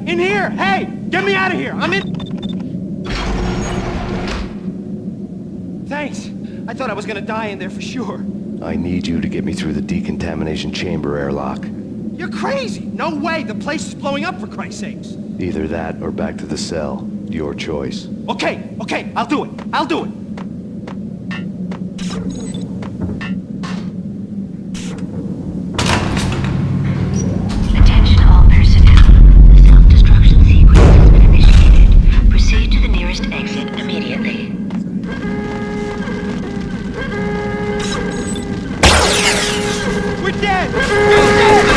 in here! Hey! Get me out of here! I'm in... Thanks. I thought I was gonna die in there for sure. I need you to get me through the decontamination chamber airlock. You're crazy! No way! The place is blowing up, for Christ's sakes! Either that or back to the cell. Your choice. Okay, I'll do it. I'll do it. Attention all personnel. The self-destruction sequence has been initiated. Proceed to the nearest exit immediately. We're dead!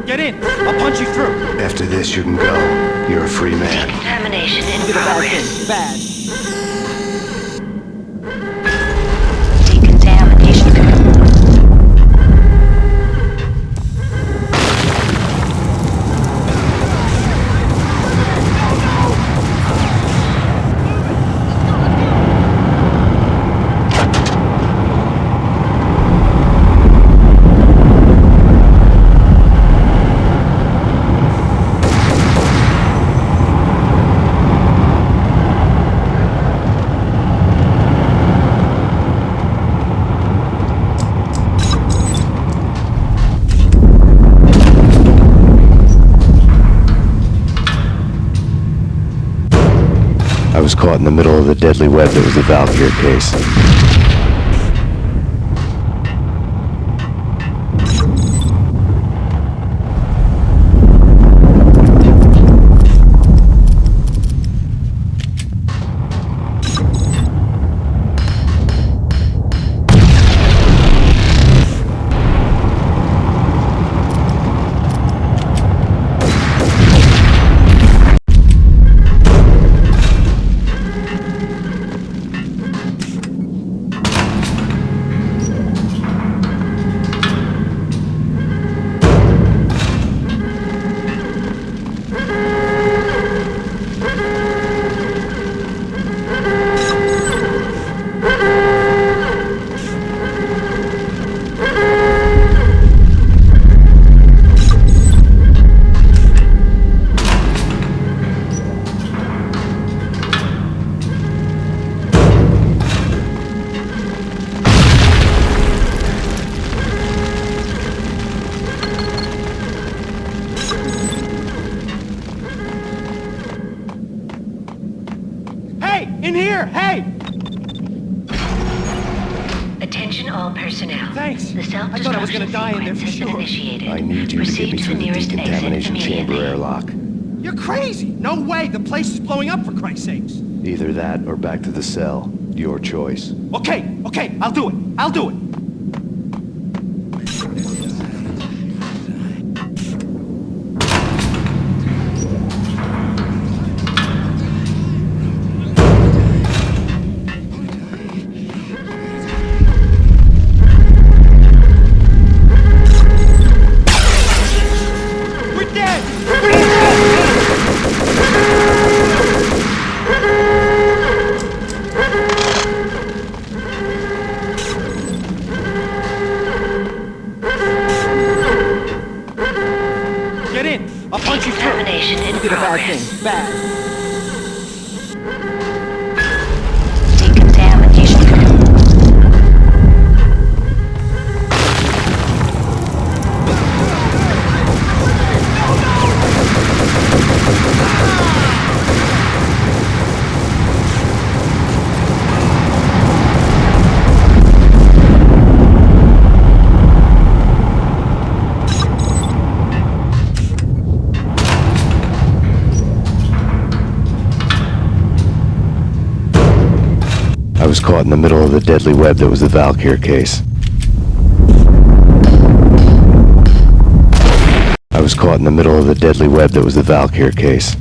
Get in! I'll punch you through! After this, you can go. You're a free man. Decontamination in Did a bad progress. thing. Bad. Decontamination I was caught in the middle of the deadly web that was the Valkyrie case. In here! Hey! Attention all personnel. Thanks. The I self-destruction thought I was gonna die in there for sequence has been sure. initiated. I need you to get Proceed me to through the the nearest exit decontamination chamber immediately. airlock. You're crazy! No way! The place is blowing up, for Christ's sakes! Either that or back to the cell. Your choice. Okay, I'll do it. I'll do it. We're dead! Get in! I'll punch you through! Decontamination in Did a bad progress. thing. Bad. Decontamination. I was caught in the middle of the deadly web that was the Valkyrie case. I was caught in the middle of the deadly web that was the Valkyrie case.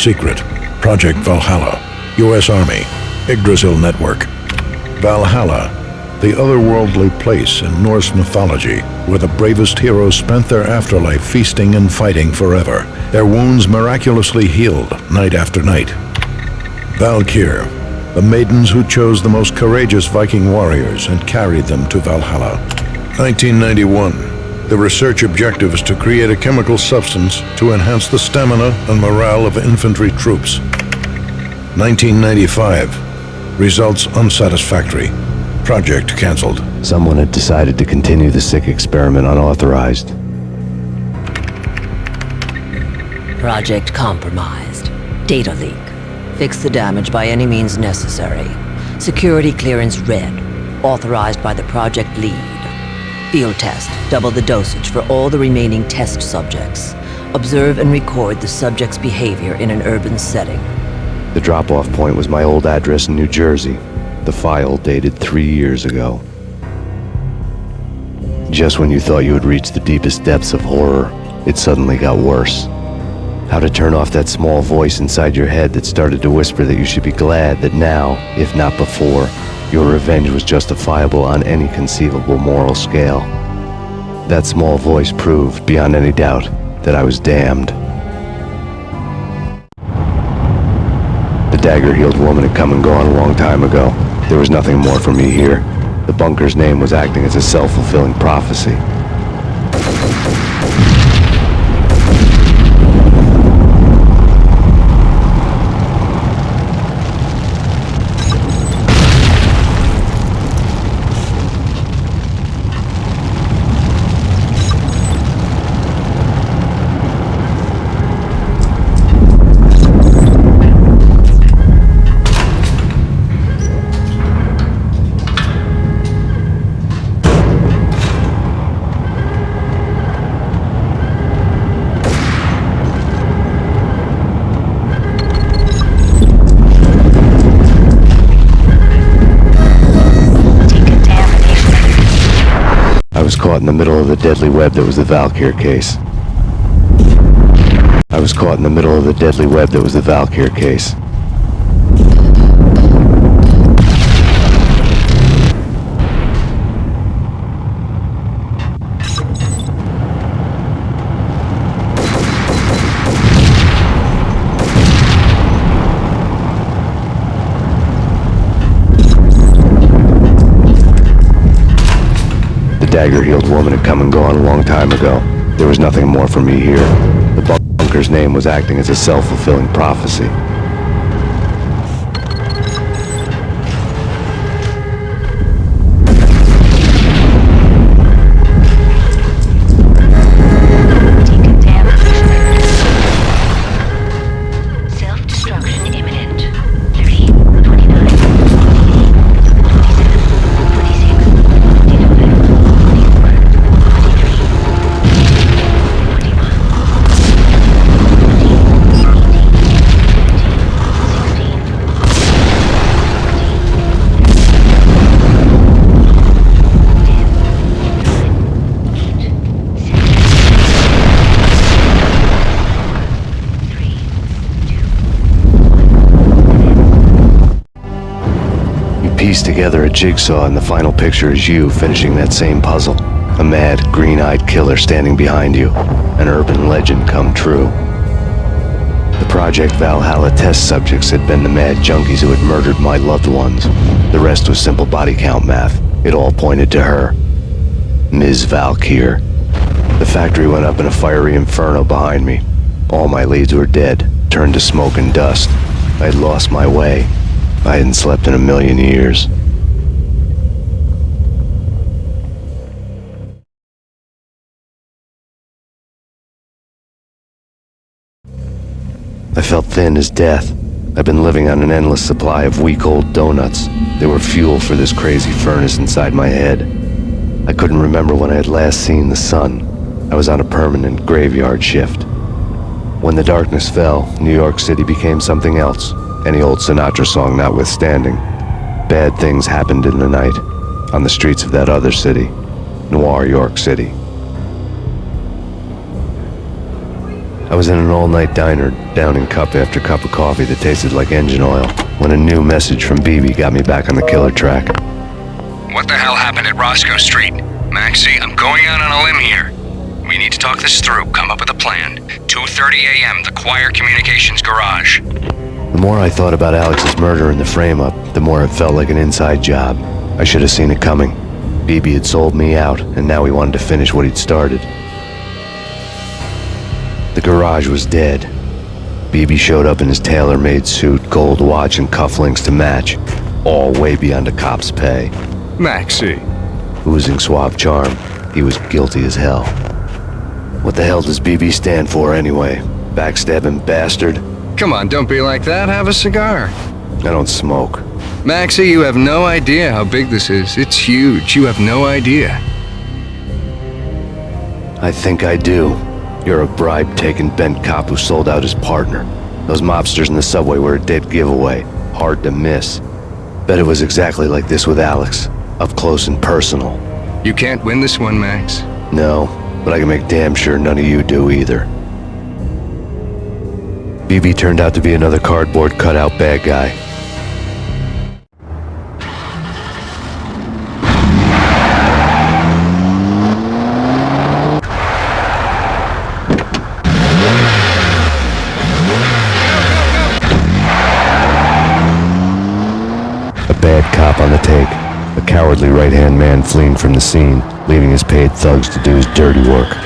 secret. Project Valhalla, U.S. Army, Yggdrasil Network. Valhalla, the otherworldly place in Norse mythology where the bravest heroes spent their afterlife feasting and fighting forever, their wounds miraculously healed night after night. Valkyr, the maidens who chose the most courageous Viking warriors and carried them to Valhalla. 1991. The research objective is to create a chemical substance to enhance the stamina and morale of infantry troops. 1995. Results unsatisfactory. Project cancelled. Someone had decided to continue the sick experiment unauthorized. Project compromised. Data leak. Fix the damage by any means necessary. Security clearance red. Authorized by the project lead. Field test. Double the dosage for all the remaining test subjects. Observe and record the subject's behavior in an urban setting. The drop-off point was my old address in New Jersey. The file dated 3 years ago. Just when you thought you had reached the deepest depths of horror, it suddenly got worse. How to turn off that small voice inside your head that started to whisper that you should be glad that now, if not before, your revenge was justifiable on any conceivable moral scale. That small voice proved, beyond any doubt, that I was damned. The dagger-heeled woman had come and gone a long time ago. There was nothing more for me here. The bunker's name was acting as a self-fulfilling prophecy. Caught in the middle of the deadly web that was the Valkyr case. I was caught in the middle of the deadly web that was the Valkyr case. Dagger-heeled woman had come and gone a long time ago. There was nothing more for me here. The bunker's name was acting as a self-fulfilling prophecy. Piece together a jigsaw, and the final picture is you finishing that same puzzle. A mad, green-eyed killer standing behind you. An urban legend come true. The Project Valhalla test subjects had been the mad junkies who had murdered my loved ones. The rest was simple body count math. It all pointed to her. Ms. Valkyr. The factory went up in a fiery inferno behind me. All my leads were dead, turned to smoke and dust. I'd lost my way. I hadn't slept in a million years. I felt thin as death. I've been living on an endless supply of week-old donuts. They were fuel for this crazy furnace inside my head. I couldn't remember when I had last seen the sun. I was on a permanent graveyard shift. When the darkness fell, New York City became something else. Any old Sinatra song notwithstanding. Bad things happened in the night, on the streets of that other city, Noir York City. I was in an all-night diner, downing cup after cup of coffee that tasted like engine oil, when a new message from BB got me back on the killer track. What the hell happened at Roscoe Street? Maxie, I'm going out on a limb here. We need to talk this through, come up with a plan. 2:30 a.m., the Choir Communications Garage. The more I thought about Alex's murder and the frame-up, the more it felt like an inside job. I should have seen it coming. BB had sold me out, and now he wanted to finish what he'd started. The garage was dead. BB showed up in his tailor-made suit, gold watch, and cufflinks to match, all way beyond a cop's pay. Maxie. Oozing suave charm, he was guilty as hell. What the hell does BB stand for anyway? Backstabbing bastard? Come on, don't be like that. Have a cigar. I don't smoke. Maxie, you have no idea how big this is. It's huge. You have no idea. I think I do. You're a bribe-taking bent cop who sold out his partner. Those mobsters in the subway were a dead giveaway. Hard to miss. Bet it was exactly like this with Alex. Up close and personal. You can't win this one, Max. No, but I can make damn sure none of you do either. BB turned out to be another cardboard cutout bad guy. A bad cop on the take. A cowardly right-hand man fleeing from the scene, leaving his paid thugs to do his dirty work.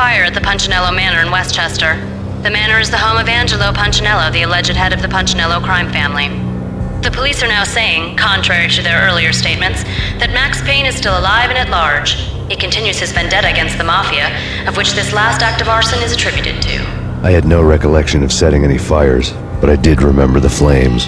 fire at the Punchinello Manor in Westchester. The manor is the home of Angelo Punchinello, the alleged head of the Punchinello crime family. The police are now saying, contrary to their earlier statements, that Max Payne is still alive and at large. He continues his vendetta against the Mafia, of which this last act of arson is attributed to. I had no recollection of setting any fires, but I did remember the flames.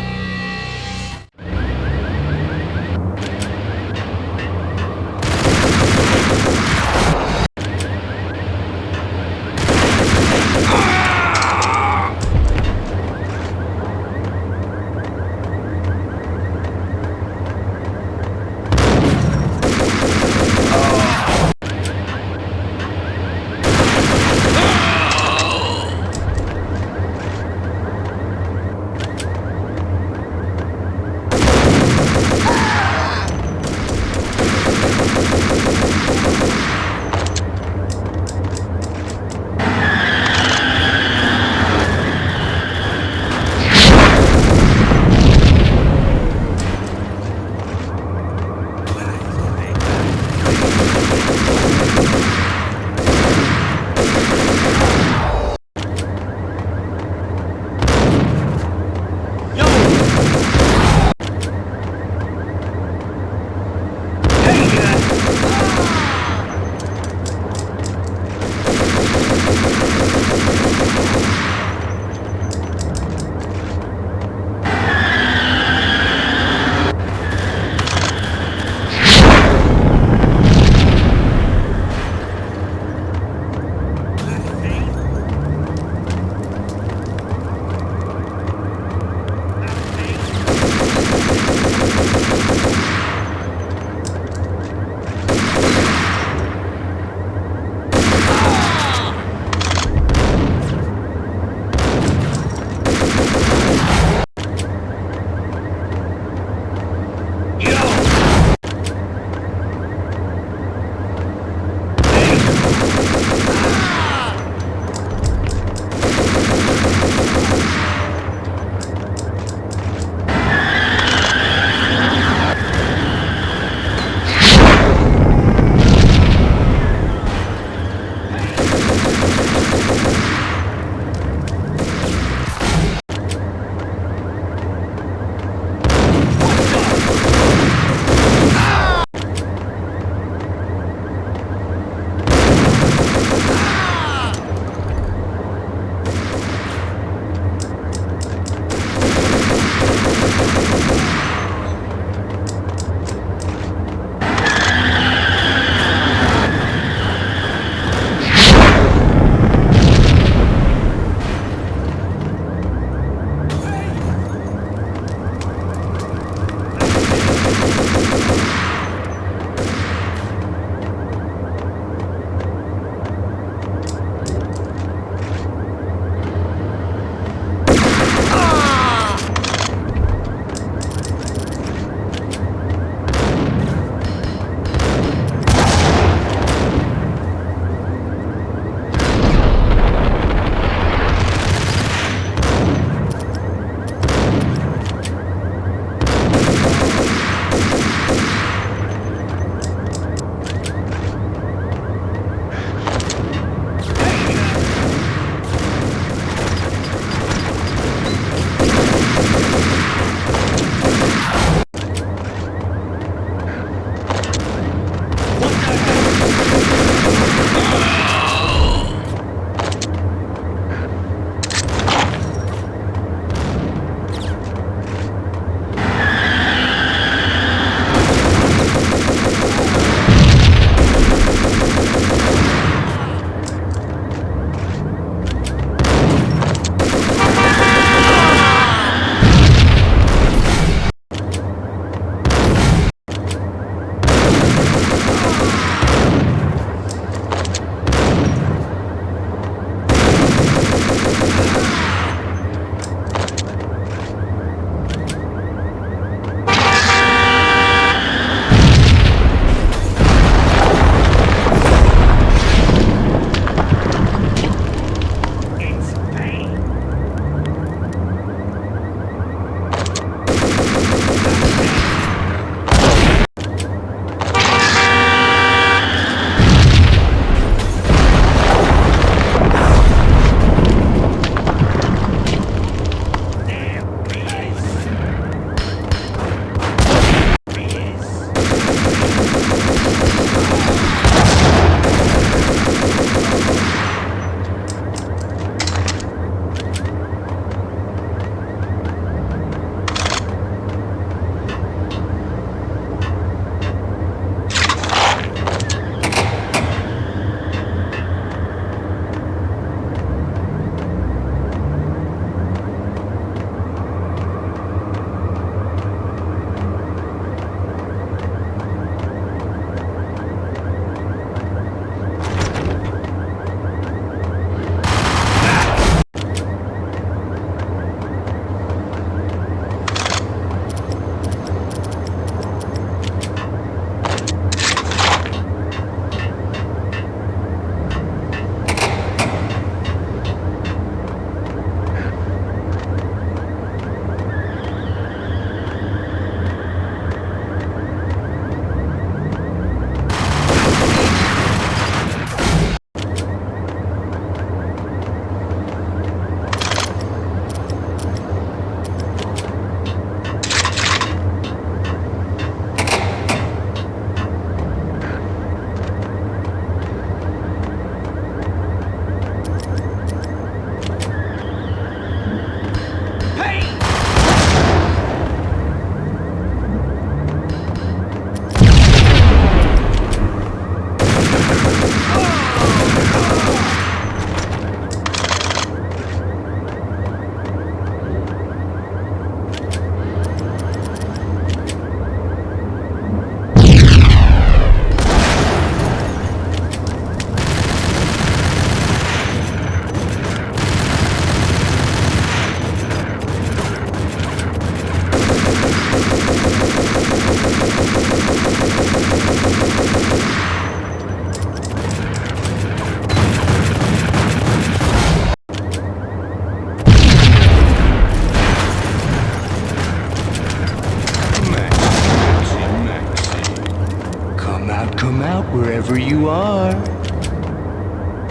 wherever you are.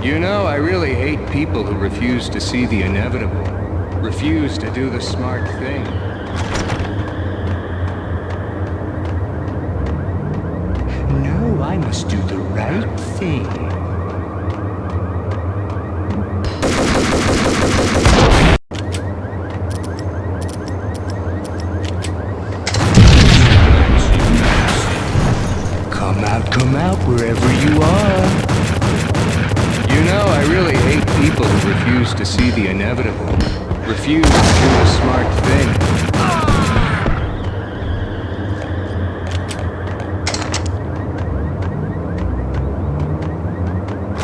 You know, I really hate people who refuse to see the inevitable, refuse to do the smart thing. No, I must do the right thing. Come out wherever you are. You know, I really hate people who refuse to see the inevitable, refuse to do the smart thing.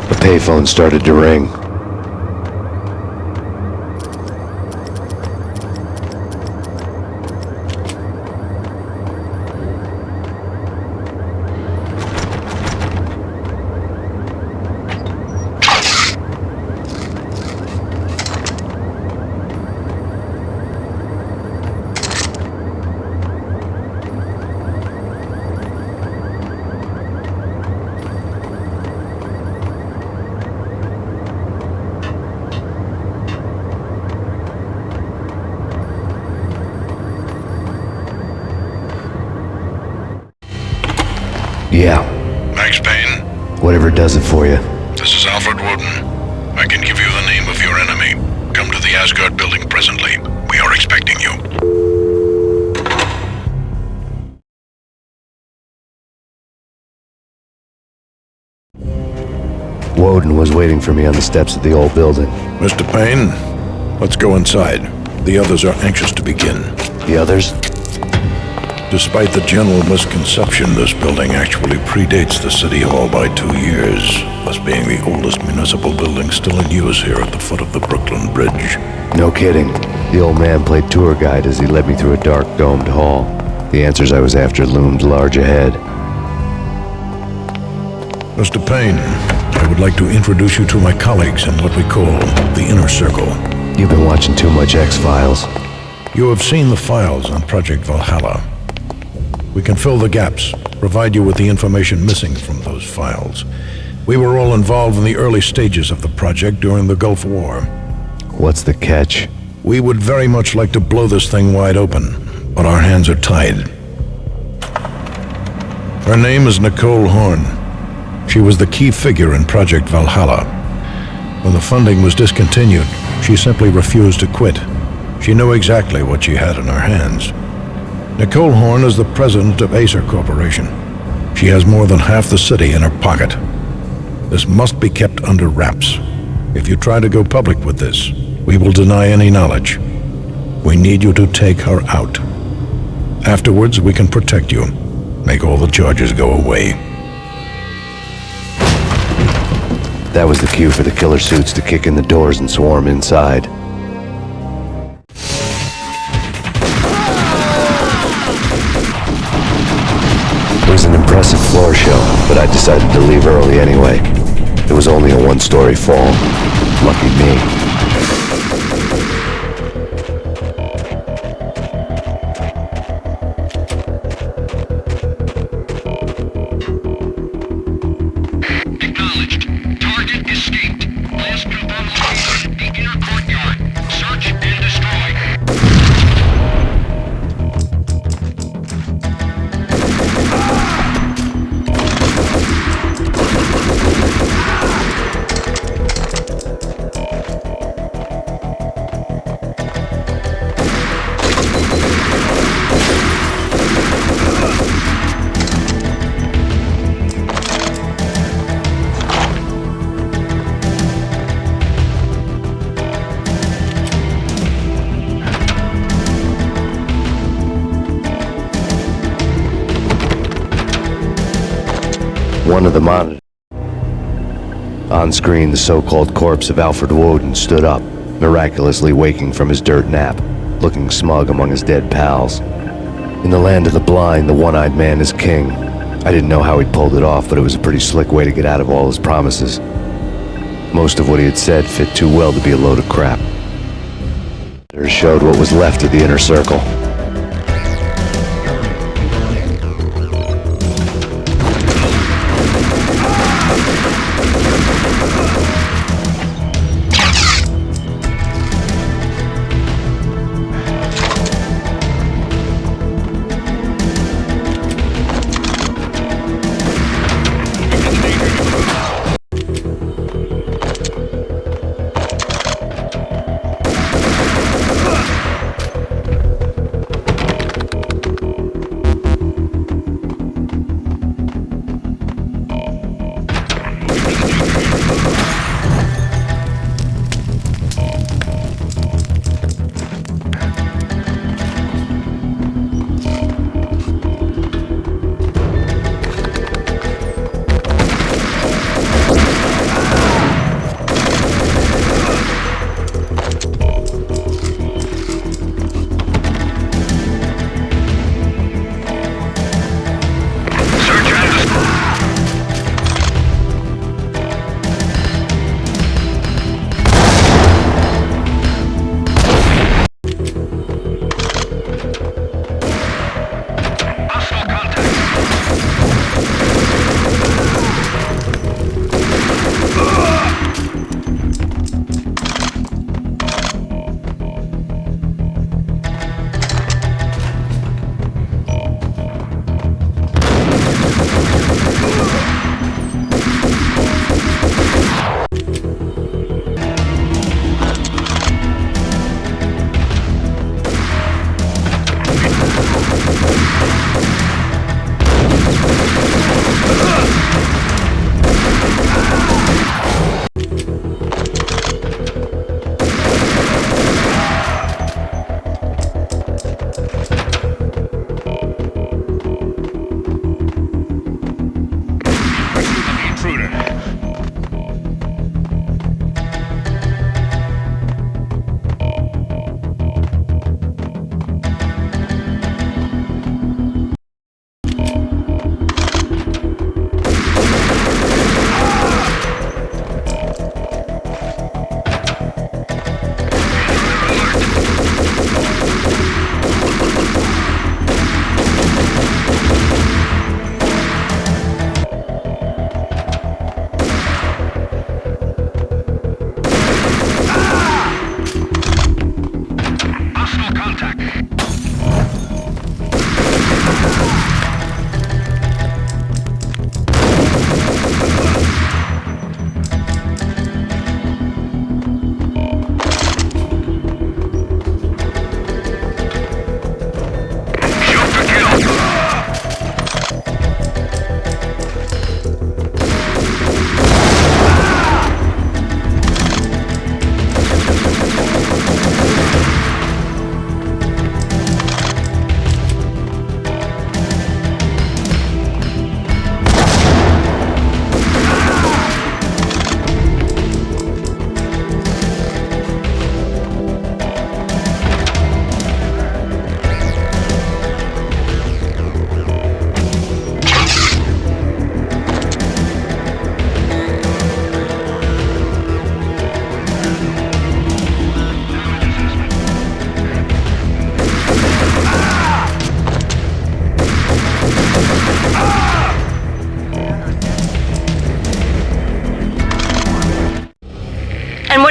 The payphone started to ring. Yeah. Max Payne, Whatever does it for you. this is Alfred Woden. I can give you the name of your enemy. Come to the Asgard building presently. We are expecting you. Woden was waiting for me on the steps of the old building. Mr. Payne, let's go inside. The others are anxious to begin. The others? Despite the general misconception, this building actually predates the City Hall by 2 years, thus being the oldest municipal building still in use here at the foot of the Brooklyn Bridge. No kidding. The old man played tour guide as he led me through a dark domed hall. The answers I was after loomed large ahead. Mr. Payne, I would like to introduce you to my colleagues in what we call the Inner Circle. You've been watching too much X-Files. You have seen the files on Project Valhalla. We can fill the gaps, provide you with the information missing from those files. We were all involved in the early stages of the project during the Gulf War. What's the catch? We would very much like to blow this thing wide open, but our hands are tied. Her name is Nicole Horn. She was the key figure in Project Valhalla. When the funding was discontinued, she simply refused to quit. She knew exactly what she had in her hands. Nicole Horn is the president of Acer Corporation. She has more than half the city in her pocket. This must be kept under wraps. If you try to go public with this, we will deny any knowledge. We need you to take her out. Afterwards, we can protect you. Make all the charges go away. That was the cue for the killer suits to kick in the doors and swarm inside. It was an impressive floor show, but I decided to leave early anyway. It was only a one-story fall. Lucky me. Acknowledged. Target escaped. Last confirmed location, the inner courtyard. Search and destroy. One of the monitors. On screen, the so-called corpse of Alfred Woden stood up, miraculously waking from his dirt nap, looking smug among his dead pals. In the land of the blind, the one-eyed man is king. I didn't know how he'd pulled it off, but it was a pretty slick way to get out of all his promises. Most of what he had said fit too well to be a load of crap. It showed what was left of the inner circle.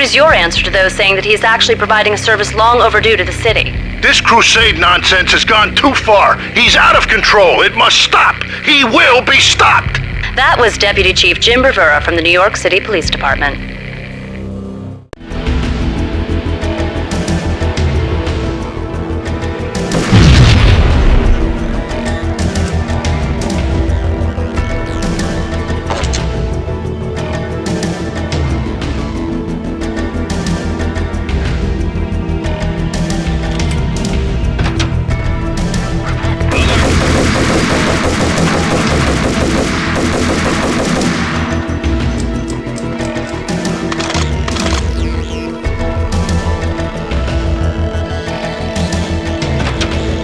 is your answer to those saying that he is actually providing a service long overdue to the city? This crusade nonsense has gone too far. He's out of control. It must stop. He will be stopped. That was Deputy Chief Jim Bravura from the New York City Police Department.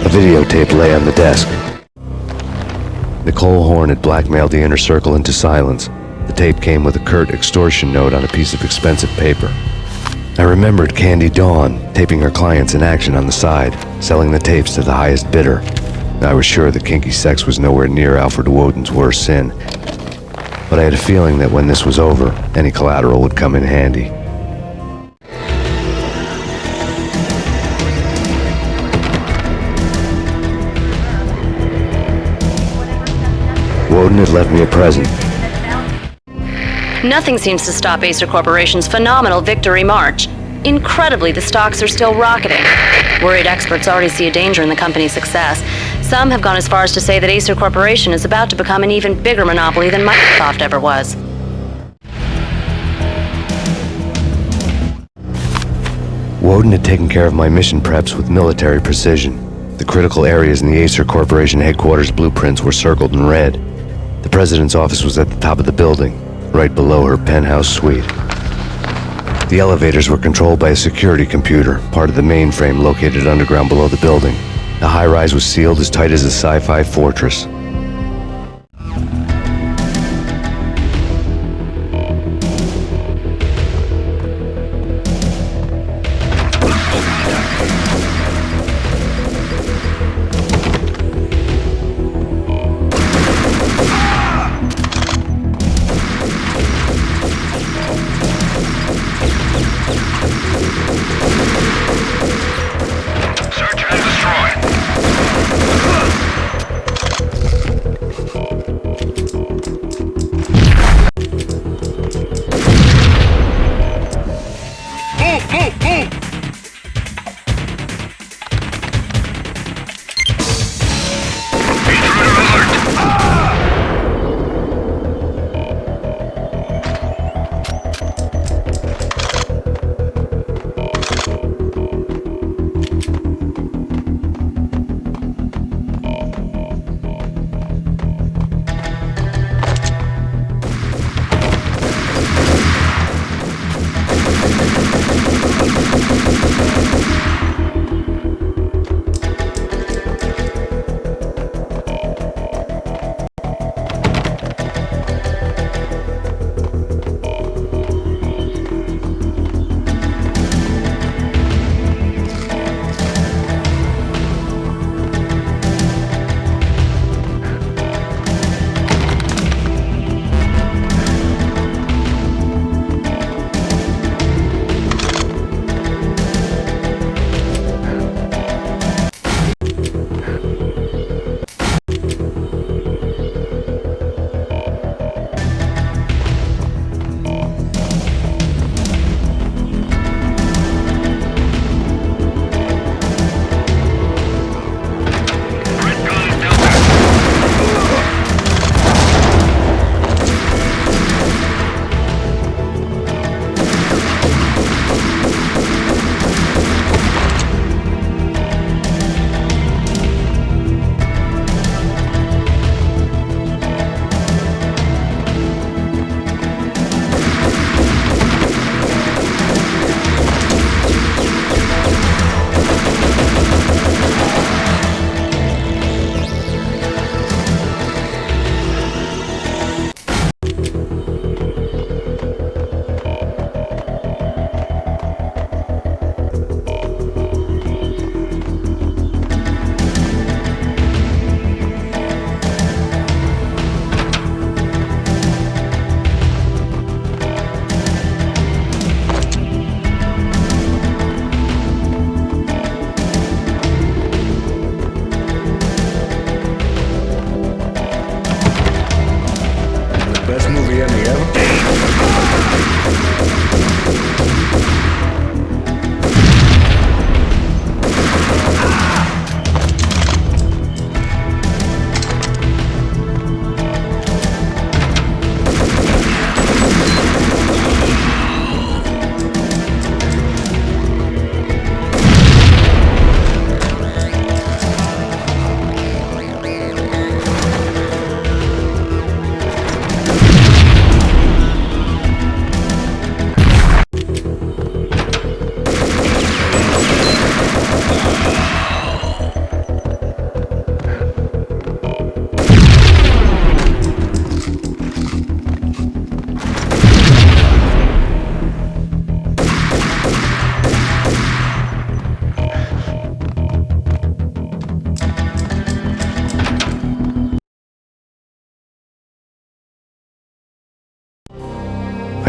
A videotape lay on the desk. Nicole Horn had blackmailed the inner circle into silence. The tape came with a curt extortion note on a piece of expensive paper. I remembered Candy Dawn taping her clients in action on the side, selling the tapes to the highest bidder. I was sure that kinky sex was nowhere near Alfred Woden's worst sin, but I had a feeling that when this was over, any collateral would come in handy. Woden had left me a present. Nothing seems to stop Acer Corporation's phenomenal victory march. Incredibly, the stocks are still rocketing. Worried experts already see a danger in the company's success. Some have gone as far as to say that Acer Corporation is about to become an even bigger monopoly than Microsoft ever was. Woden had taken care of my mission preps with military precision. The critical areas in the Acer Corporation headquarters blueprints were circled in red. The president's office was at the top of the building, right below her penthouse suite. The elevators were controlled by a security computer, part of the mainframe located underground below the building. The high-rise was sealed as tight as a sci-fi fortress.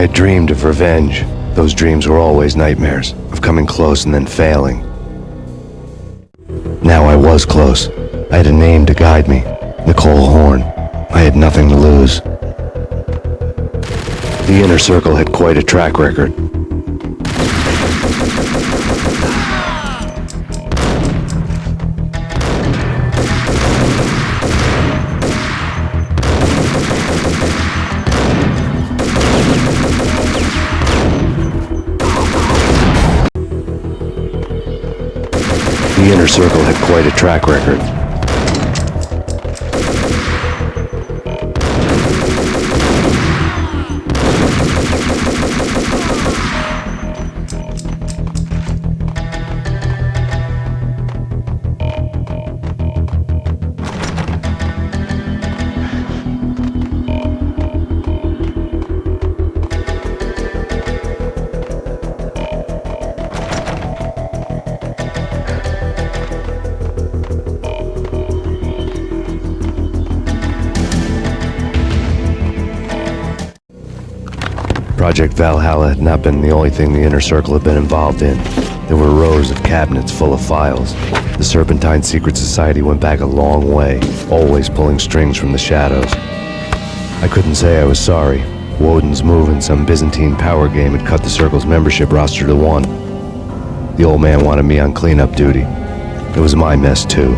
I dreamed of revenge. Those dreams were always nightmares, of coming close and then failing. Now I was close. I had a name to guide me. Nicole Horn. I had nothing to lose. The Inner Circle had quite a track record. The Inner Circle had quite a track record. Project Valhalla had not been the only thing the Inner Circle had been involved in. There were rows of cabinets full of files. The Serpentine Secret Society went back a long way, always pulling strings from the shadows. I couldn't say I was sorry. Woden's move in some Byzantine power game had cut the Circle's membership roster to 1. The old man wanted me on cleanup duty. It was my mess too.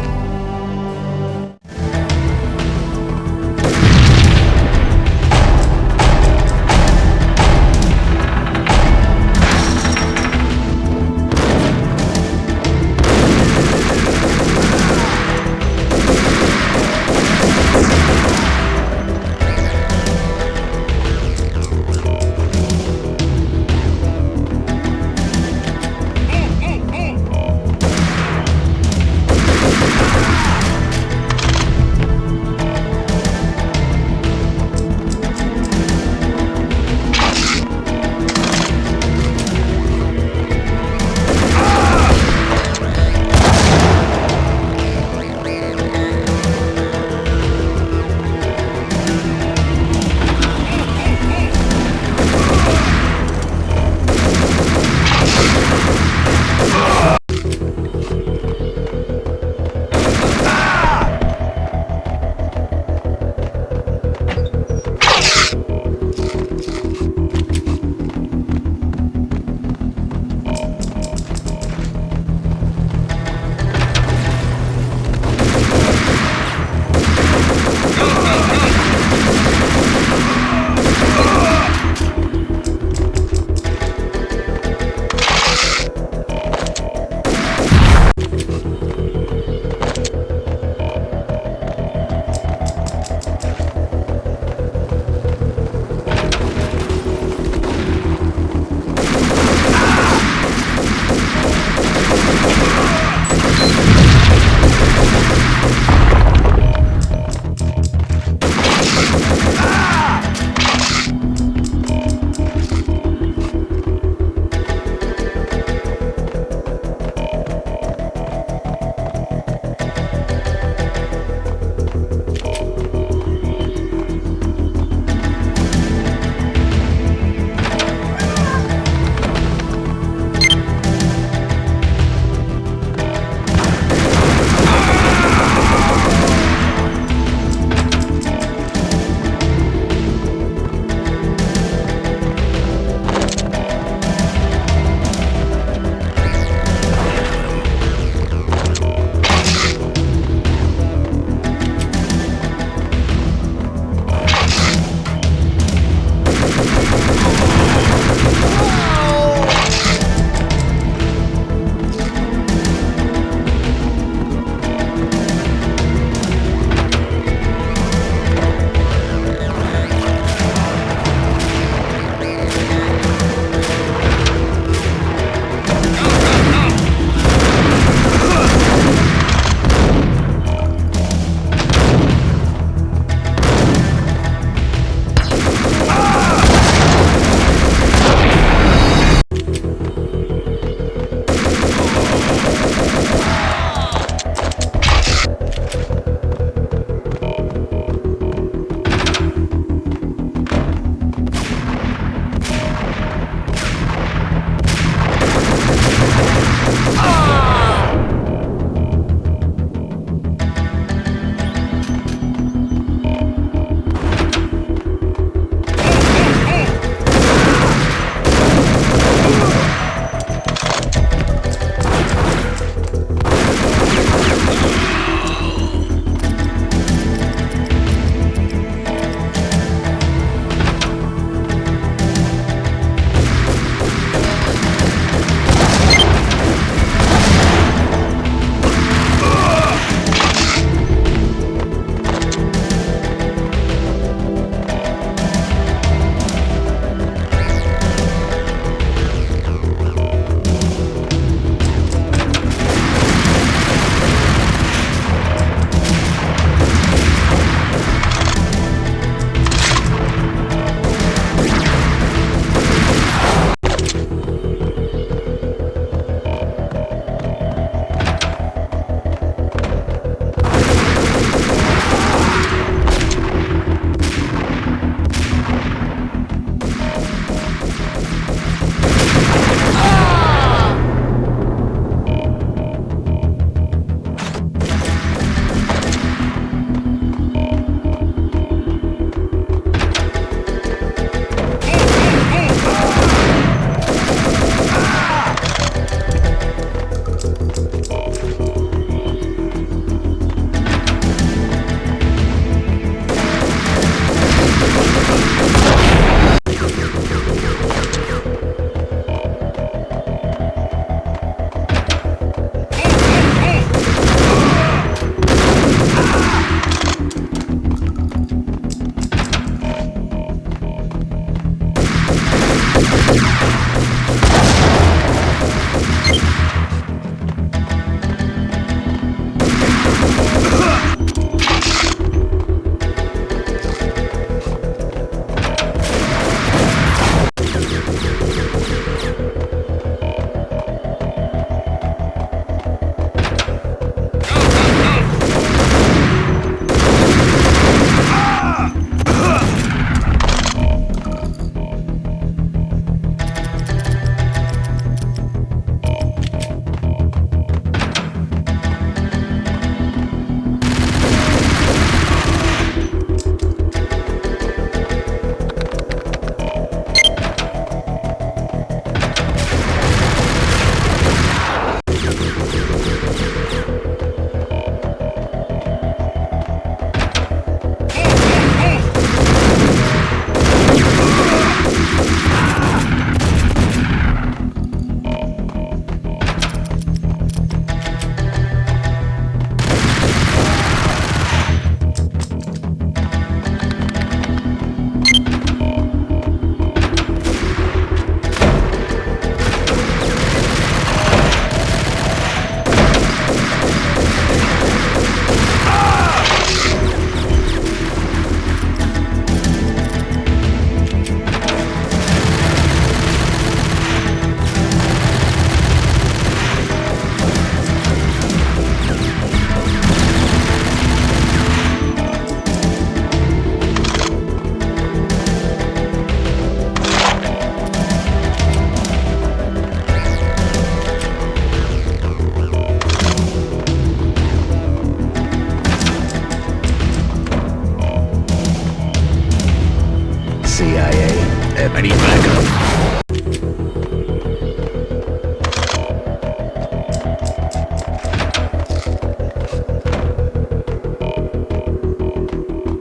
shit. I need backup.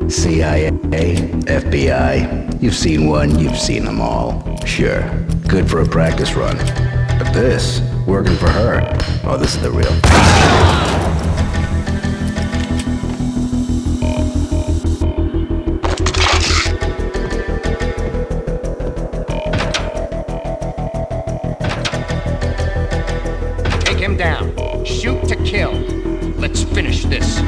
CIA, FBI, you've seen one, you've seen them all. Sure, good for a practice run. But this, working for her, oh, this is the real. Take him down. Shoot to kill. Let's finish this.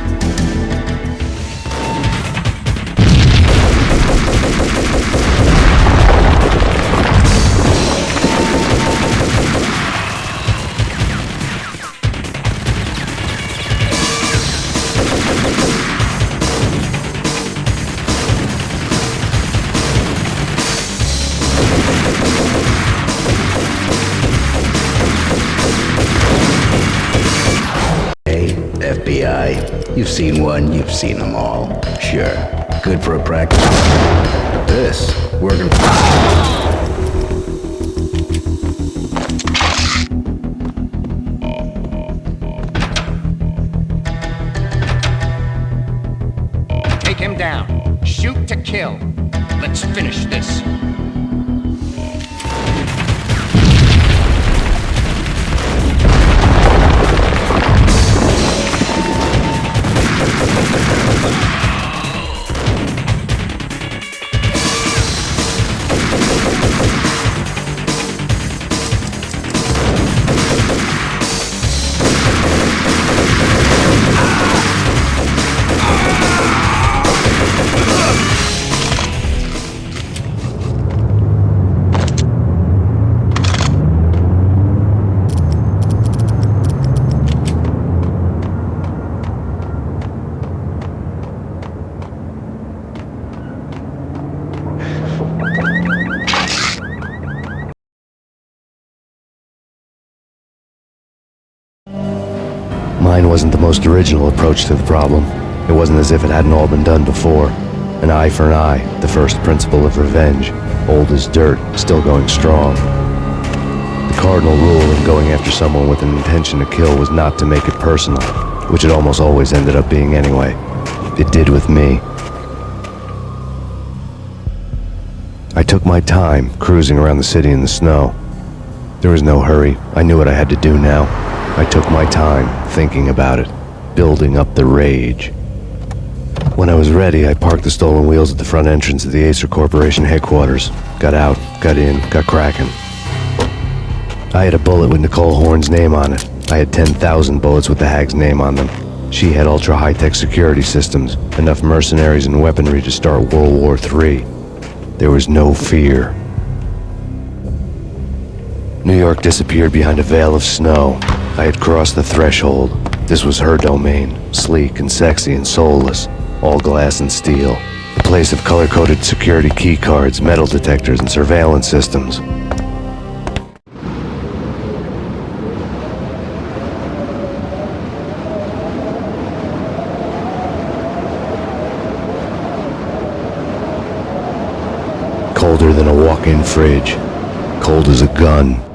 FBI, you've seen one, you've seen them all. Sure, good for a practice. But this, working for... Take him down. Shoot to kill. Let's finish this. Mine wasn't the most original approach to the problem. It wasn't as if it hadn't all been done before. An eye for an eye, the first principle of revenge. Old as dirt, still going strong. The cardinal rule in going after someone with an intention to kill was not to make it personal, which it almost always ended up being anyway. It did with me. I took my time, cruising around the city in the snow. There was no hurry. I knew what I had to do now. I took my time, thinking about it, building up the rage. When I was ready, I parked the stolen wheels at the front entrance of the Acer Corporation headquarters. Got out, got in, got cracking. I had a bullet with Nicole Horn's name on it. I had 10,000 bullets with the hag's name on them. She had ultra-high-tech security systems, enough mercenaries and weaponry to start World War III. There was no fear. New York disappeared behind a veil of snow. I had crossed the threshold. This was her domain, sleek and sexy and soulless, all glass and steel. A place of color-coded security key cards, metal detectors, and surveillance systems. Colder than a walk-in fridge. Cold as a gun.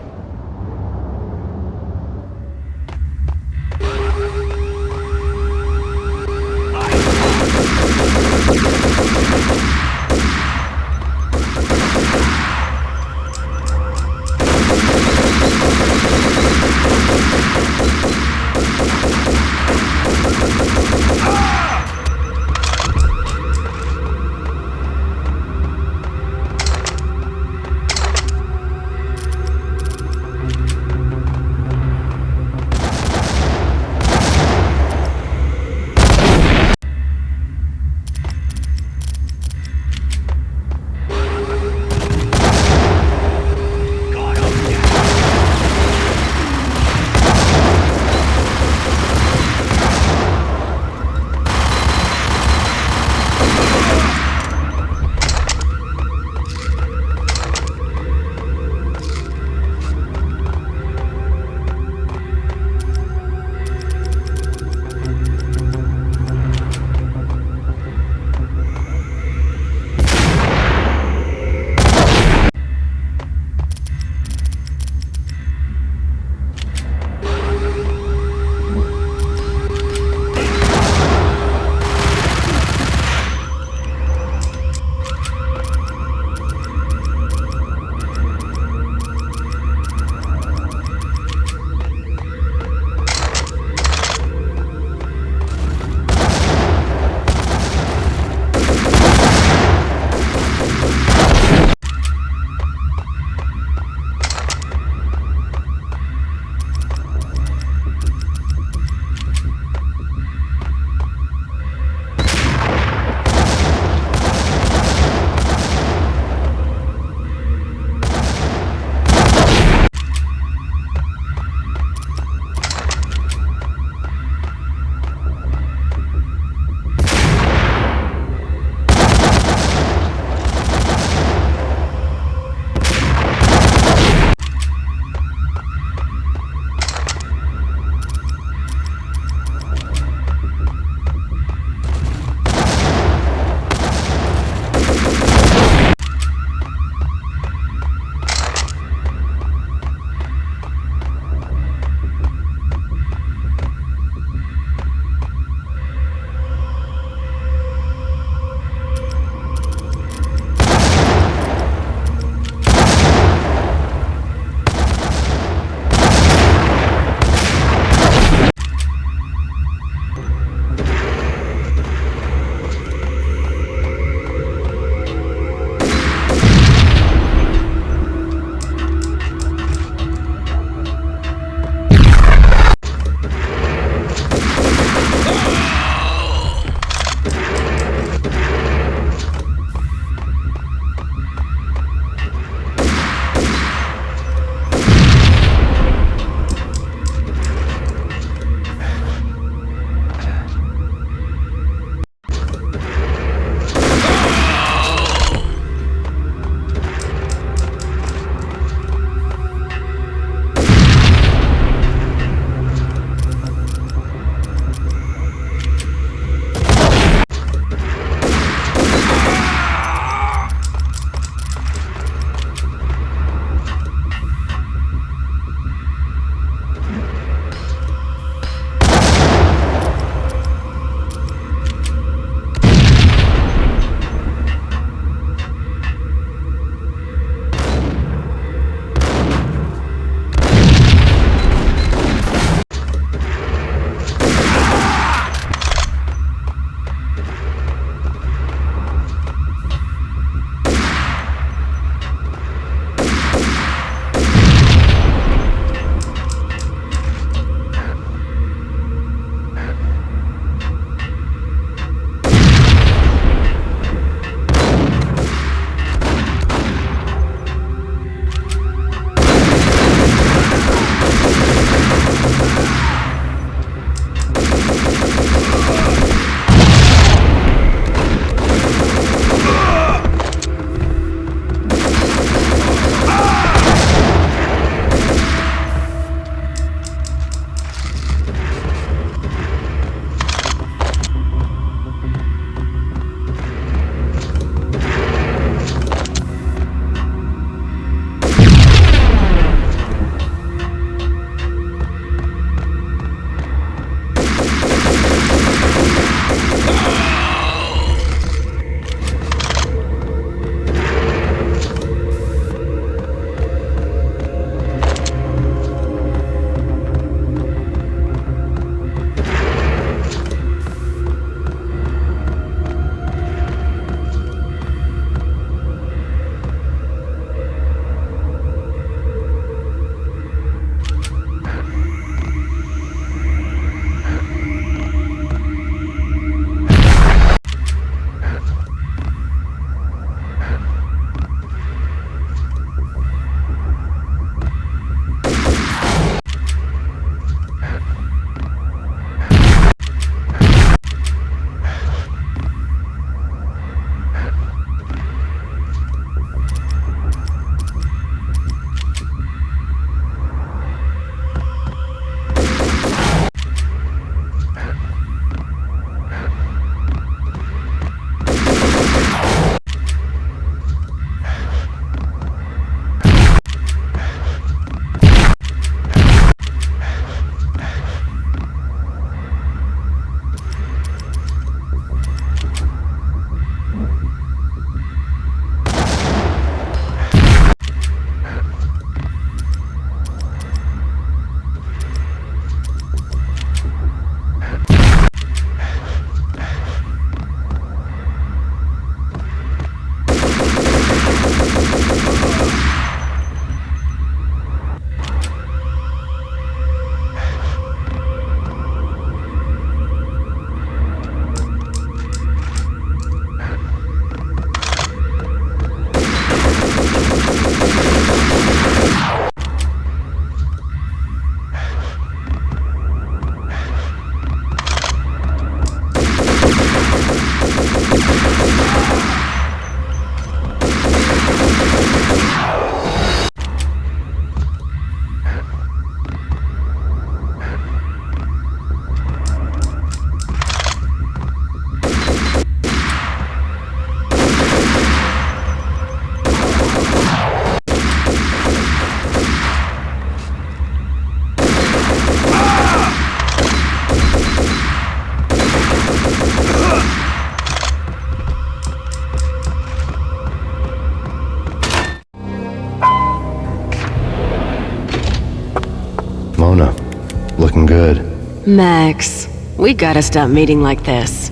Max, we gotta stop meeting like this.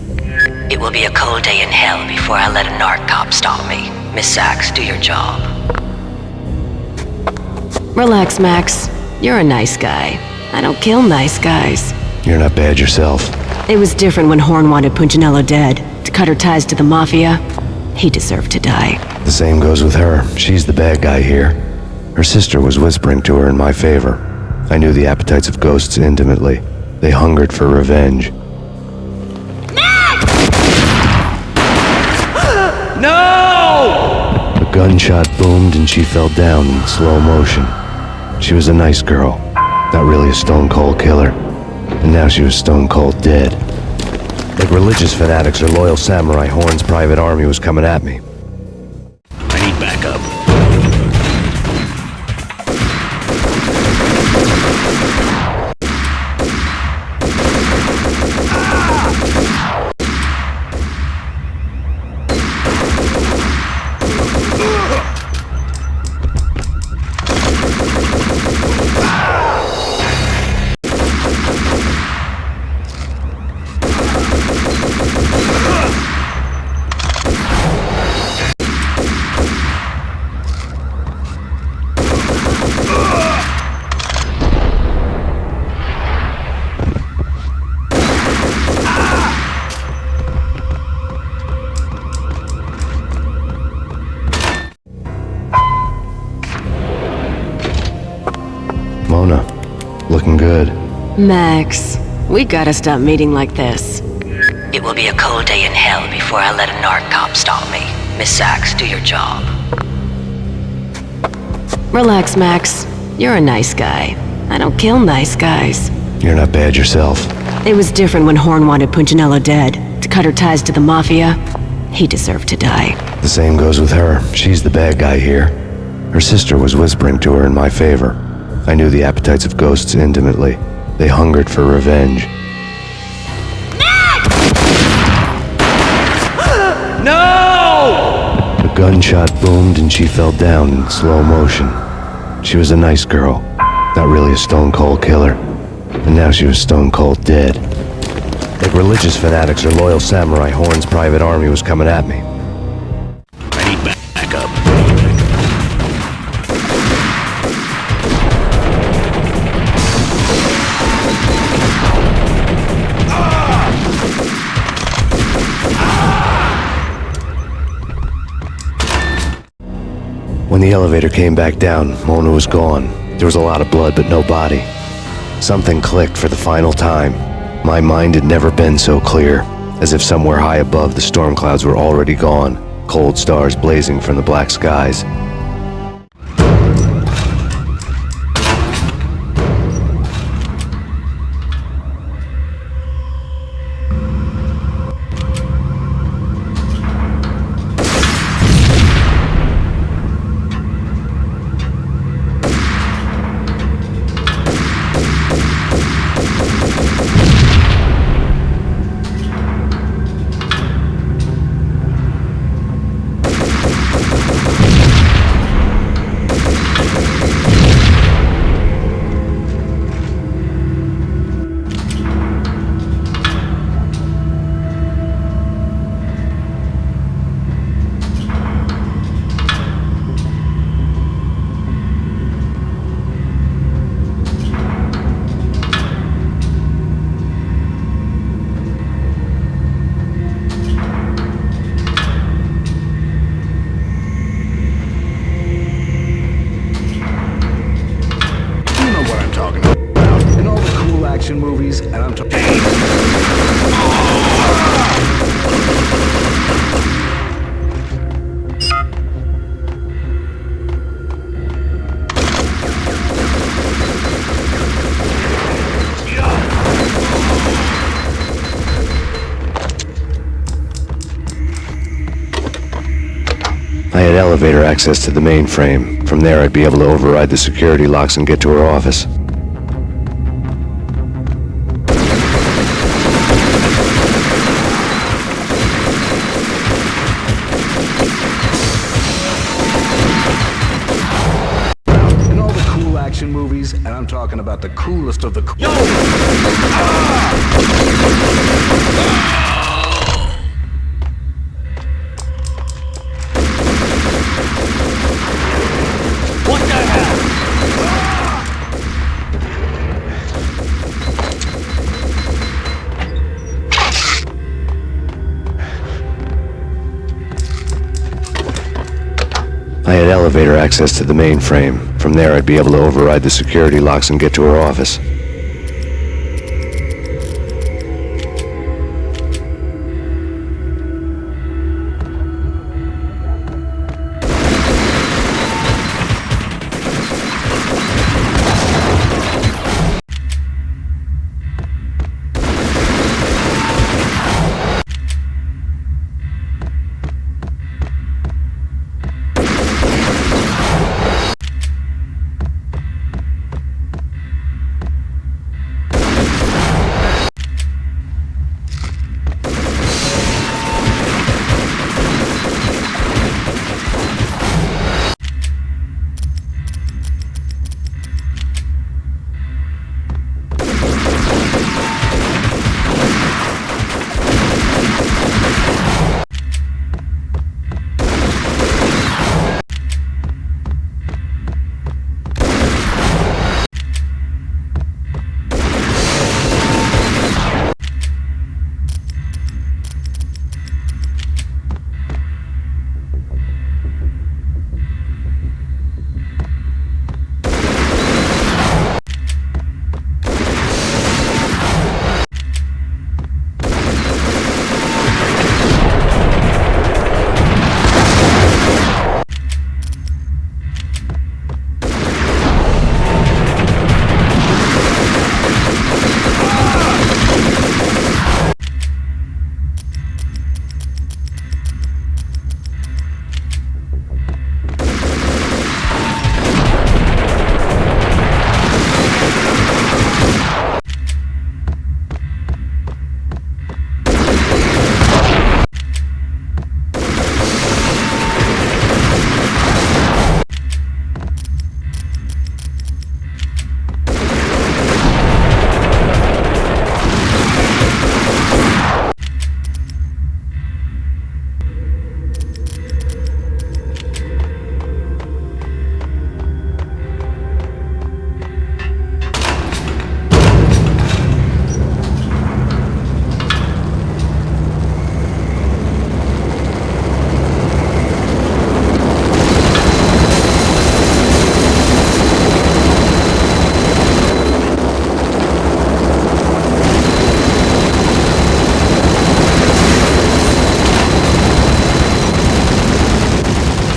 It will be a cold day in hell before I let a narc cop stop me. Miss Sachs, do your job. Relax, Max. You're a nice guy. I don't kill nice guys. You're not bad yourself. It was different when Horn wanted Punchinello dead. To cut her ties to the Mafia. He deserved to die. The same goes with her. She's the bad guy here. Her sister was whispering to her in my favor. I knew the appetites of ghosts intimately. They hungered for revenge. No! A gunshot boomed and she fell down in slow motion. She was a nice girl. Not really a stone-cold killer. And now she was stone-cold dead. Like religious fanatics or loyal samurai, Horn's private army was coming at me. I need backup. Mona, looking good. Max, we gotta stop meeting like this. It will be a cold day in hell before I let a narc cop stop me. Miss Sachs, do your job. Relax, Max. You're a nice guy. I don't kill nice guys. You're not bad yourself. It was different when Horn wanted Punchinello dead. To cut her ties to the Mafia. He deserved to die. The same goes with her. She's the bad guy here. Her sister was whispering to her in my favor. I knew the appetites of ghosts intimately. They hungered for revenge. No! A gunshot boomed and she fell down in slow motion. She was a nice girl. Not really a stone-cold killer. And now she was stone-cold dead. Like religious fanatics or loyal samurai, Horn's private army was coming at me. I need backup. When the elevator came back down, Mona was gone. There was a lot of blood, but no body. Something clicked for the final time. My mind had never been so clear, as if somewhere high above the storm clouds were already gone, cold stars blazing from the black skies. Movies, and I'm talking. I had elevator access to the mainframe. From there, I'd be able to override the security locks and get to her office. In all the cool action movies, and I'm talking. talking about the coolest of the cool. What the hell? I had elevator access to the mainframe. From there, I'd be able to override the security locks and get to her office.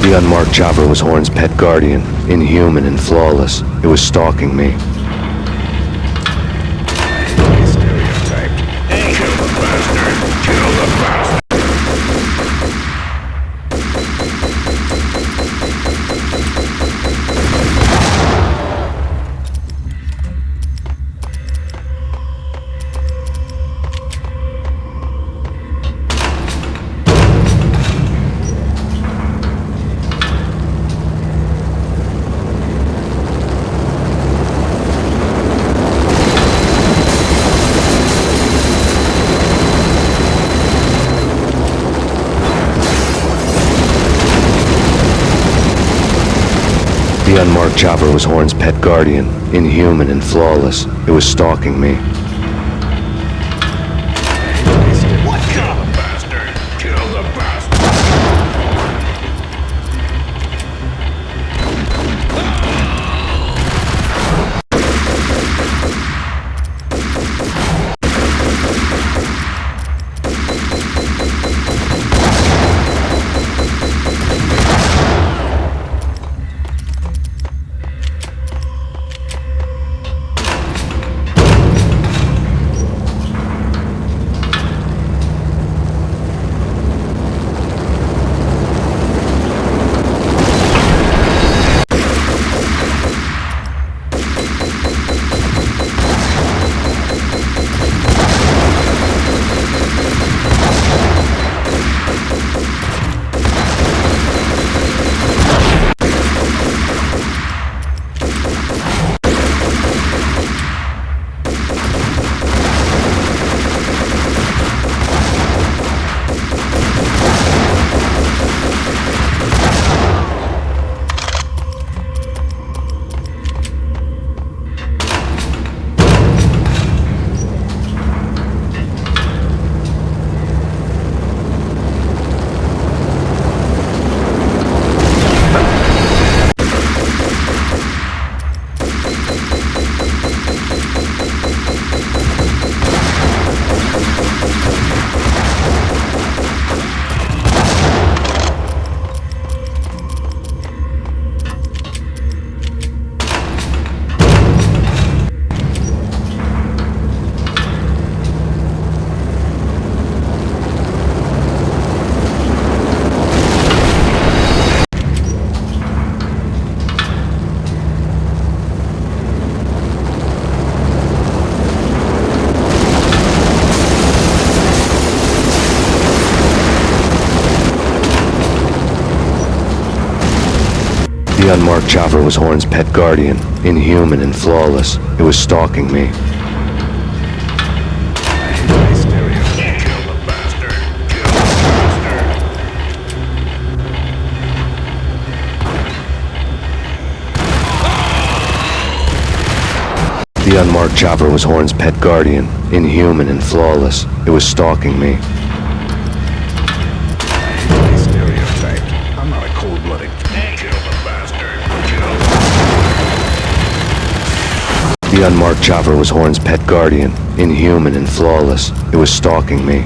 The unmarked chopper was Horn's pet guardian, inhuman and flawless. It was stalking me. Stereotype. Kill the bastard! Kill the bastard! The unmarked chopper was Horn's pet guardian, inhuman and flawless. It was stalking me. What? Kill the bastard! Kill the bastard! The unmarked chopper was Horn's pet guardian, inhuman and flawless. It was stalking me. The unmarked chopper was Horn's pet guardian, inhuman and flawless. It was stalking me. Stereotype. I'm not a cold-blooded. Kill the bastard. The unmarked chopper was Horn's pet guardian, inhuman and flawless. It was stalking me.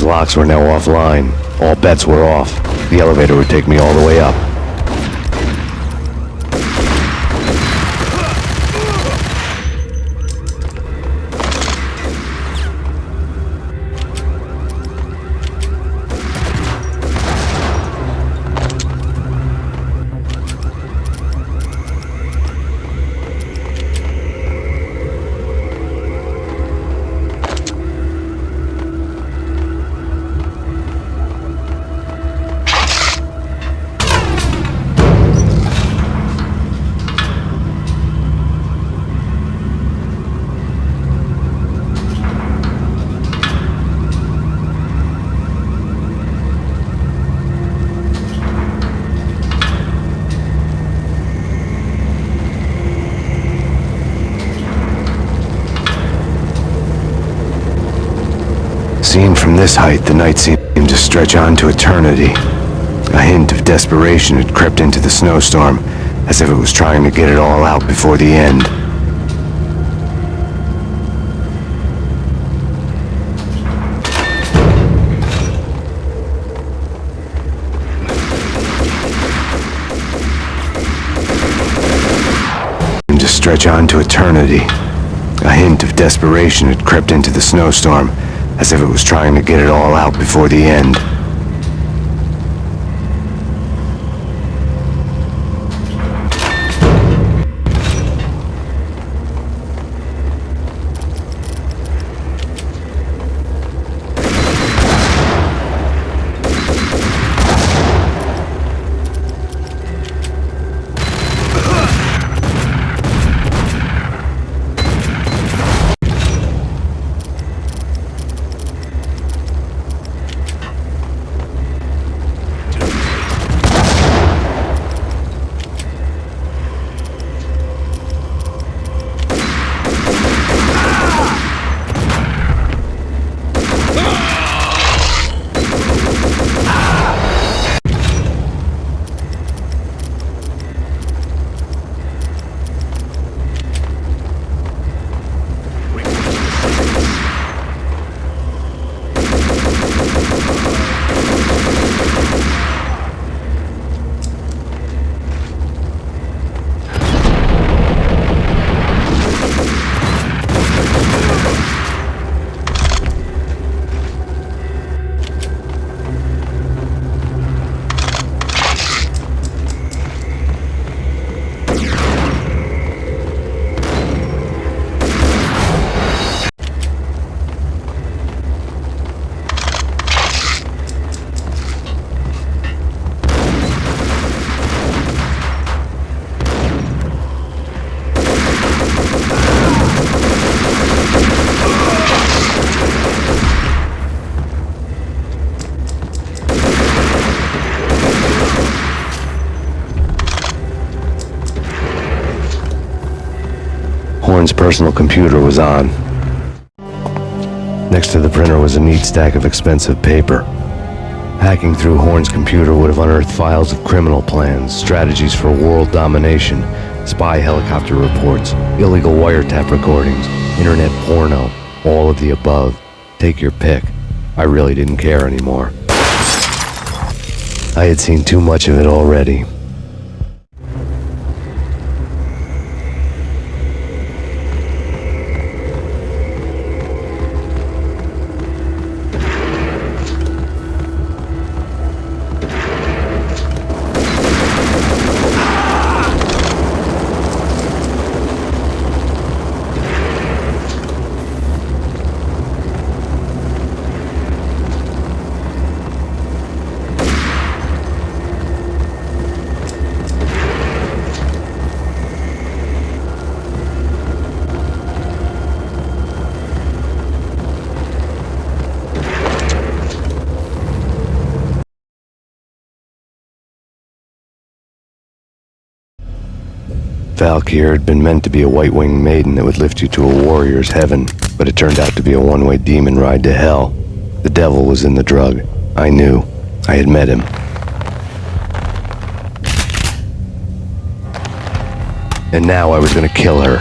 Locks were now offline. All bets were off. The elevator would take me all the way up. Seen from this height, the night seemed to stretch on to eternity. A hint of desperation had crept into the snowstorm, as if it was trying to get it all out before the end. To stretch on to eternity. A hint of desperation had crept into the snowstorm, as if it was trying to get it all out before the end. personal computer was on. Next to the printer was a neat stack of expensive paper. Hacking through Horn's computer would have unearthed files of criminal plans, strategies for world domination, spy helicopter reports, illegal wiretap recordings, internet porno, all of the above. Take your pick. I really didn't care anymore. I had seen too much of it already. Valkyr had been meant to be a white-winged maiden that would lift you to a warrior's heaven, but it turned out to be a one-way demon ride to hell. The devil was in the drug. I knew. I had met him. And now I was gonna kill her,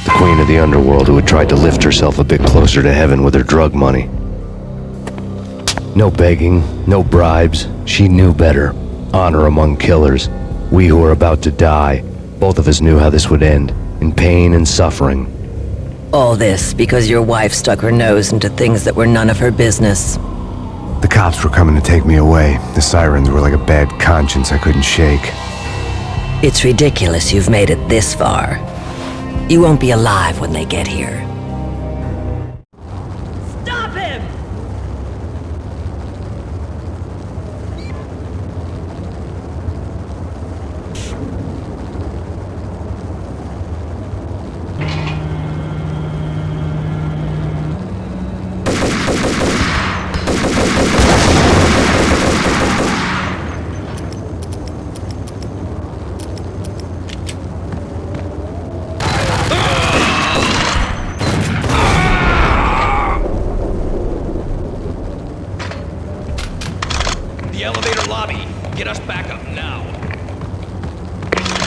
the queen of the underworld who had tried to lift herself a bit closer to heaven with her drug money. No begging, no bribes. She knew better. Honor among killers. We who were about to die. Both of us knew how this would end, in pain and suffering. All this because your wife stuck her nose into things that were none of her business. The cops were coming to take me away. The sirens were like a bad conscience I couldn't shake. It's ridiculous you've made it this far. You won't be alive when they get here. Stop him!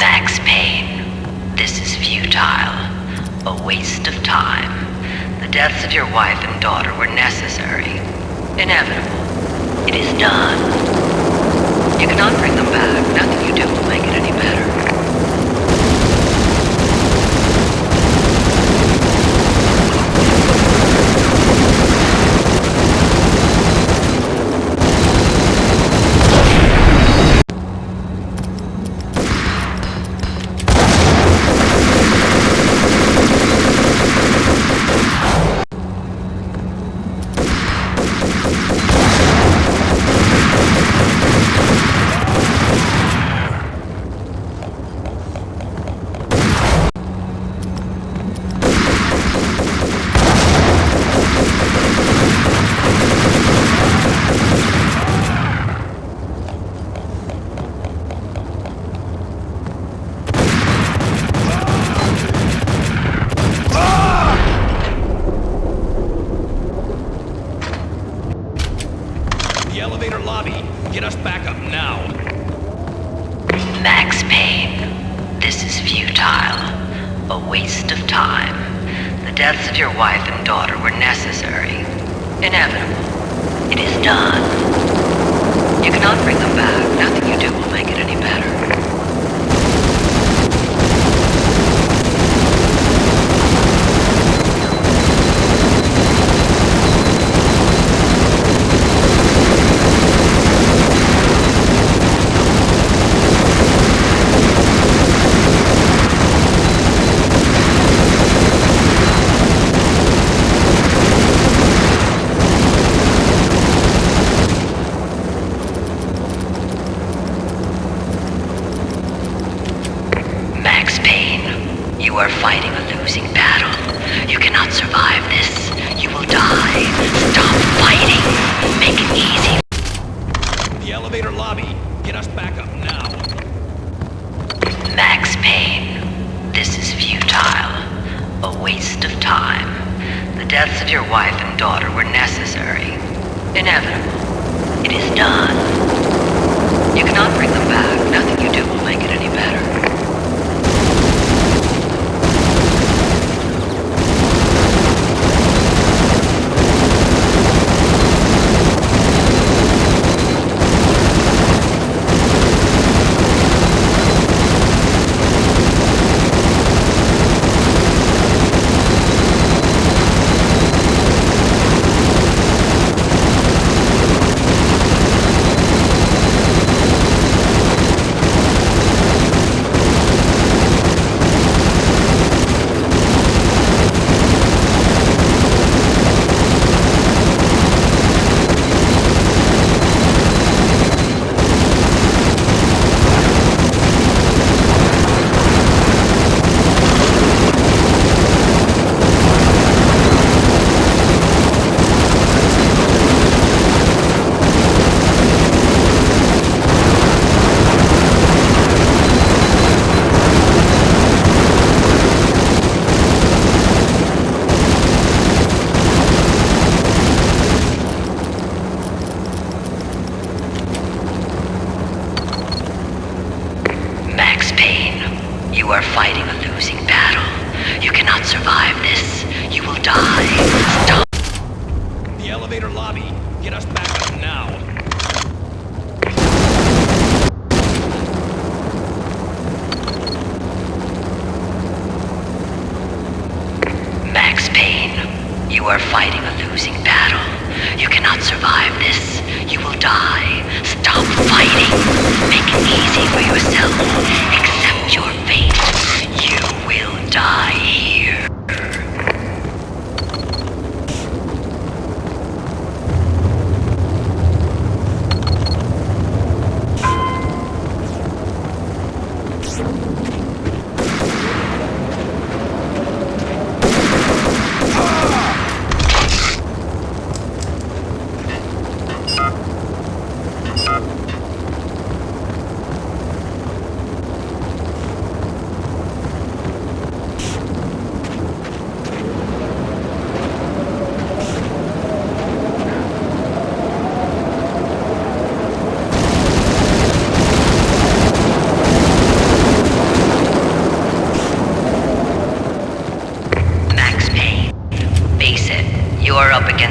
Max Payne, this is futile. A waste of time. The deaths of your wife and daughter were necessary. Inevitable. It is done. You cannot bring them back. Nothing you do will make it any better. Max Payne, this is futile. A waste of time. The deaths of your wife and daughter were necessary. Inevitable. It is done. You cannot bring them back. Nothing you do will make it any better. deaths of your wife and daughter were necessary, inevitable. It is done. You cannot bring them back. Nothing you do will make it any better. You are fighting a losing battle. You cannot survive this. You will die. Stop. The elevator lobby. Get us back up now. Max Payne, you are fighting a losing battle. You cannot survive this. You will die. Stop fighting. Make it easy for yourself. Accept your fate. You will die here.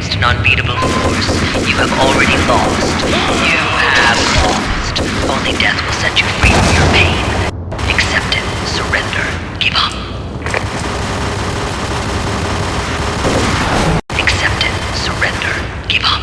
An unbeatable force. You have already lost. You have lost. Only death will set you free from your pain. Accept it. Surrender. Give up. Accept it. Surrender. Give up.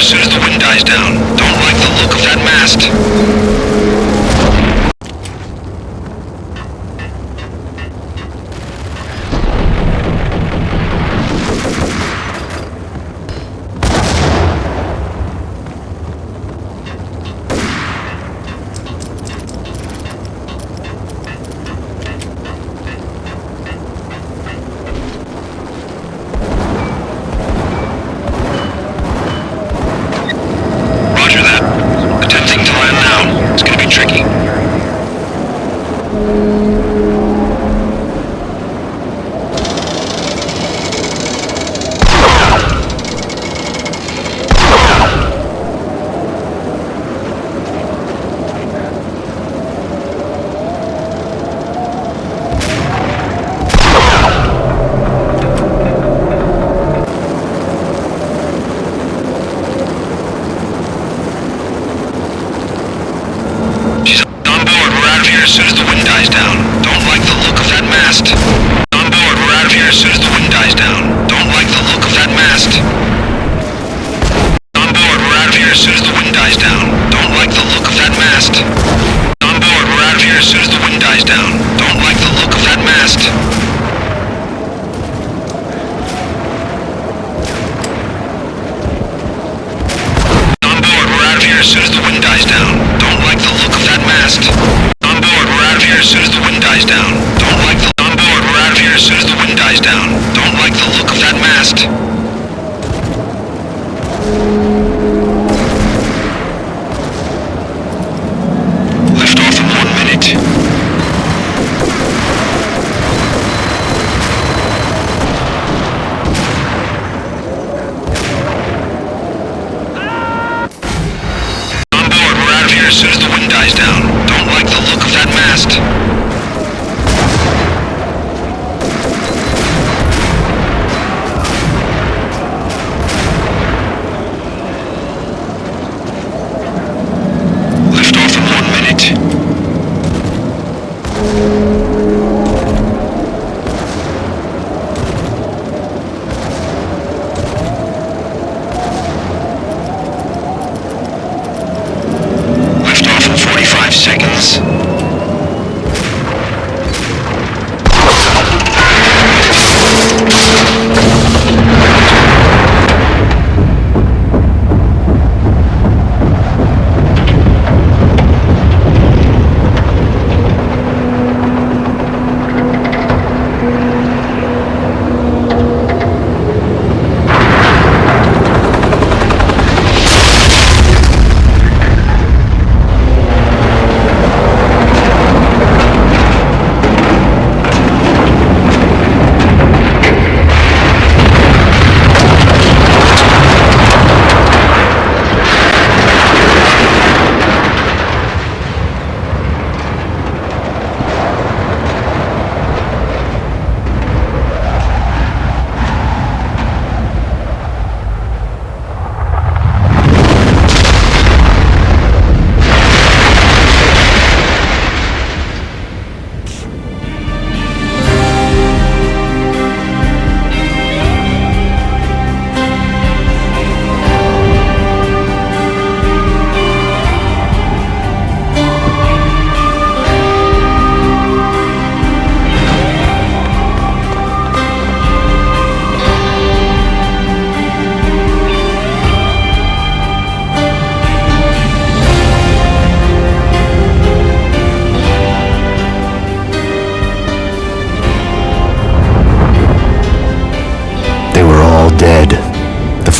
as soon as the wind dies down. Don't like the look of that mast. As soon as the wind dies down. Don't like the look of that mast. On board, we're out of here as soon as the wind dies down. Don't like the look of that mast. On board, we're out of here as soon as the wind dies down. Don't like the look of that mast. On board, we're out of here as soon as the wind dies down. Don't like the look of that mast. On board, we're out of here as soon as the wind dies down. Don't like the look of that mast. As soon as the wind dies down. Don't like the on board. We're out of here as soon as the wind dies down. Don't like the look of that mast. Lift off in 1 minute. On board. We're out of here as soon as the wind dies down. Don't like the look of that mast. Lift off in 1 minute. Lift off in 45 seconds.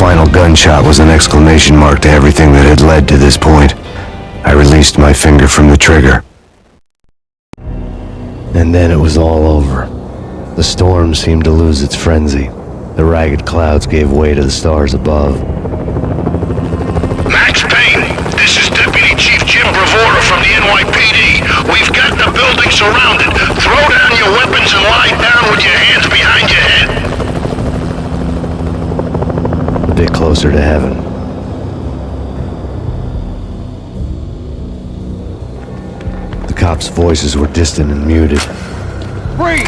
final gunshot was an exclamation mark to everything that had led to this point. I released my finger from the trigger. And then it was all over. The storm seemed to lose its frenzy. The ragged clouds gave way to the stars above. Max Payne, this is Deputy Chief Jim Bravura from the NYPD. We've got the building surrounded. Throw down your weapons and lie down with your hands behind your head. A bit closer to heaven. The cops' voices were distant and muted. Freeze!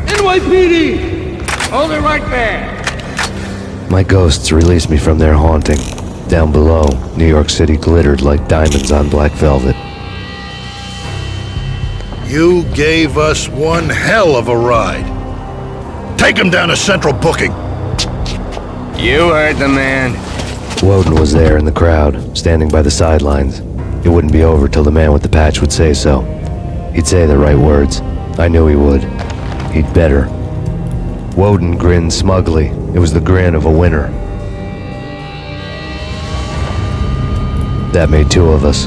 NYPD! Hold it right there! My ghosts released me from their haunting. Down below, New York City glittered like diamonds on black velvet. You gave us one hell of a ride. Take him down to Central Booking. You heard the man. Woden was there in the crowd, standing by the sidelines. It wouldn't be over till the man with the patch would say so. He'd say the right words. I knew he would. He'd better. Woden grinned smugly. It was the grin of a winner. That made two of us.